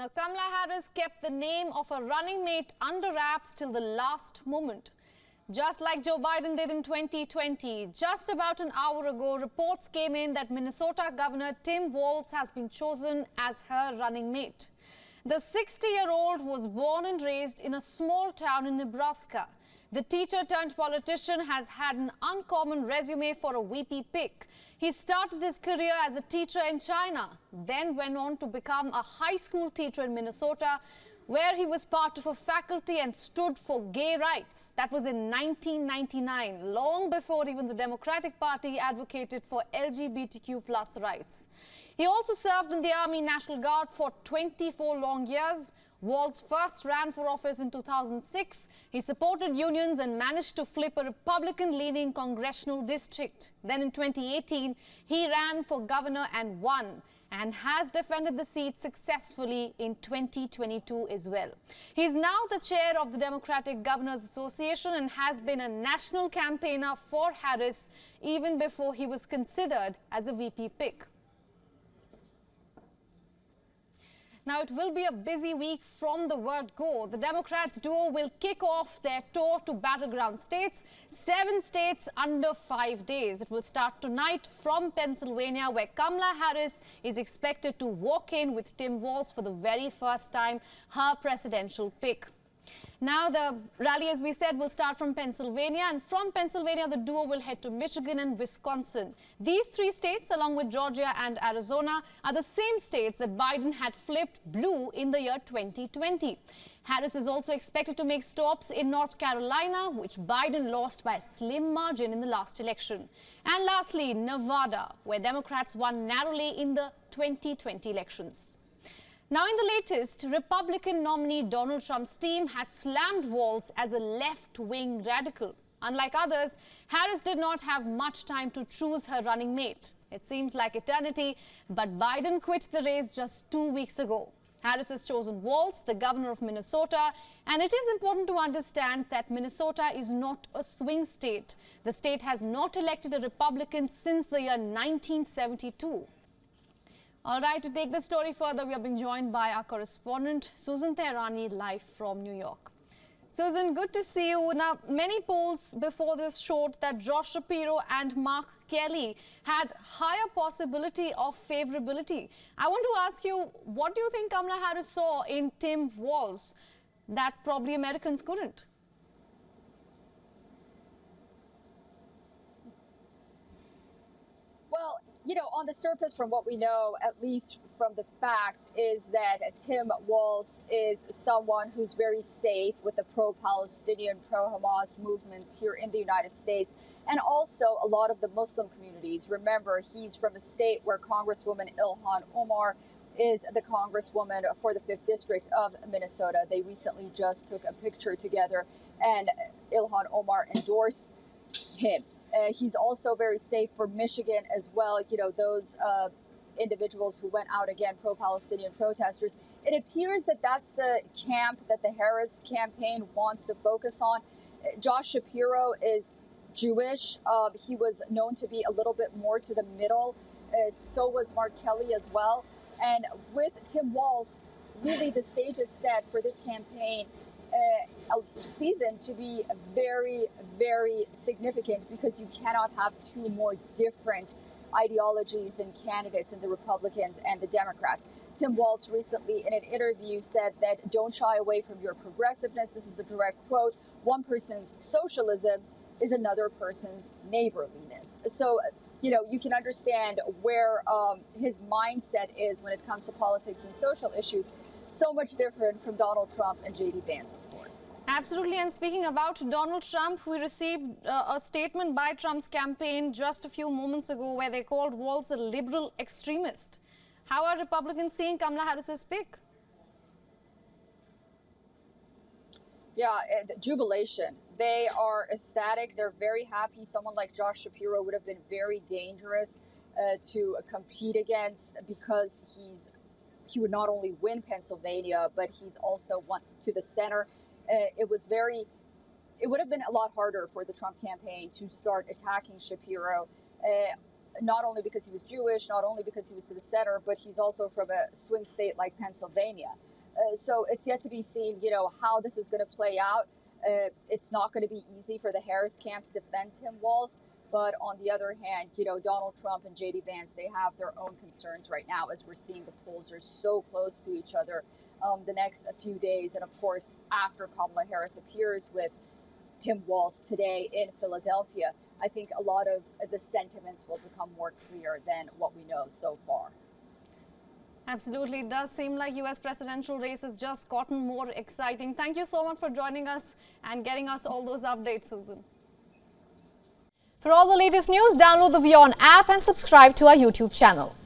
Now, Kamala Harris kept the name of her running mate under wraps till the last moment. Just like Joe Biden did in 2020, just about an hour ago, reports came in that Minnesota Governor Tim Waltz has been chosen as her running mate. The 60-year-old was born and raised in a small town in Nebraska. The teacher-turned-politician has had an uncommon resume for a VP pick. He started his career as a teacher in China, then went on to become a high school teacher in Minnesota, where he was part of a faculty and stood for gay rights. That was in 1999, long before even the Democratic Party advocated for LGBTQ+ rights. He also served in the Army National Guard for 24 long years. Walz first ran for office in 2006. He supported unions and managed to flip a Republican-leaning congressional district. Then in 2018, he ran for governor and won, and has defended the seat successfully in 2022 as well. He is now the chair of the Democratic Governors Association and has been a national campaigner for Harris even before he was considered as a VP pick. Now, it will be a busy week from the word go. The Democrats duo will kick off their tour to battleground states, 7 states under 5 days. It will start tonight from Pennsylvania, where Kamala Harris is expected to walk in with Tim Walz for the very first time, her presidential pick. Now, the rally, as we said, will start from Pennsylvania, and from Pennsylvania, the duo will head to Michigan and Wisconsin. These 3 states, along with Georgia and Arizona, are the same states that Biden had flipped blue in the year 2020. Harris is also expected to make stops in North Carolina, which Biden lost by a slim margin in the last election. And lastly, Nevada, where Democrats won narrowly in the 2020 elections. Now, in the latest, Republican nominee Donald Trump's team has slammed Walz as a left-wing radical. Unlike others, Harris did not have much time to choose her running mate. It seems like eternity, but Biden quit the race just 2 weeks ago. Harris has chosen Walz, the governor of Minnesota, and it is important to understand that Minnesota is not a swing state. The state has not elected a Republican since the year 1972. All right, to take the story further, we are being joined by our correspondent, Susan Tehrani, live from New York. Susan, good to see you. Now, many polls before this showed that Josh Shapiro and Mark Kelly had higher possibility of favorability. I want to ask you, what do you think Kamala Harris saw in Tim Walz that probably Americans couldn't? Well, you know, on the surface, from what we know, at least from the facts, is that Tim Walz is someone who's very safe with the pro-Palestinian, pro-Hamas movements here in the United States, and also a lot of the Muslim communities. Remember, he's from a state where Congresswoman Ilhan Omar is the congresswoman for the 5th District of Minnesota. They recently just took a picture together, and Ilhan Omar endorsed him. He's also very safe for Michigan as well. You know, those individuals who went out again, pro-Palestinian protesters. It appears that that's the camp that the Harris campaign wants to focus on. Josh Shapiro is Jewish. He was known to be a little bit more to the middle. So was Mark Kelly as well. And with Tim Walz, really the stage is set for this campaign a season to be very, very significant, because you cannot have 2 more different ideologies and candidates in the Republicans and the Democrats. Tim Walz recently in an interview said that don't shy away from your progressiveness. This is the direct quote. One person's socialism is another person's neighborliness. So, you know, you can understand where his mindset is when it comes to politics and social issues. So much different from Donald Trump and J.D. Vance, of course. Absolutely. And speaking about Donald Trump, we received a statement by Trump's campaign just a few moments ago where they called Walz a liberal extremist. How are Republicans seeing Kamala Harris's pick? Yeah, jubilation. They are ecstatic. They're very happy. Someone like Josh Shapiro would have been very dangerous to compete against, because he would not only win Pennsylvania, but he's also won to the center. It would have been a lot harder for the Trump campaign to start attacking Shapiro, not only because he was Jewish, not only because he was to the center, but he's also from a swing state like Pennsylvania. So it's yet to be seen, how this is going to play out. It's not going to be easy for the Harris camp to defend Tim Walz. But on the other hand, Donald Trump and J.D. Vance, they have their own concerns right now as we're seeing the polls are so close to each other the next few days. And of course, after Kamala Harris appears with Tim Walz today in Philadelphia, I think a lot of the sentiments will become more clear than what we know so far. Absolutely. It does seem like U.S. presidential race has just gotten more exciting. Thank you so much for joining us and getting us all those updates, Susan. For all the latest news, download the WION app and subscribe to our YouTube channel.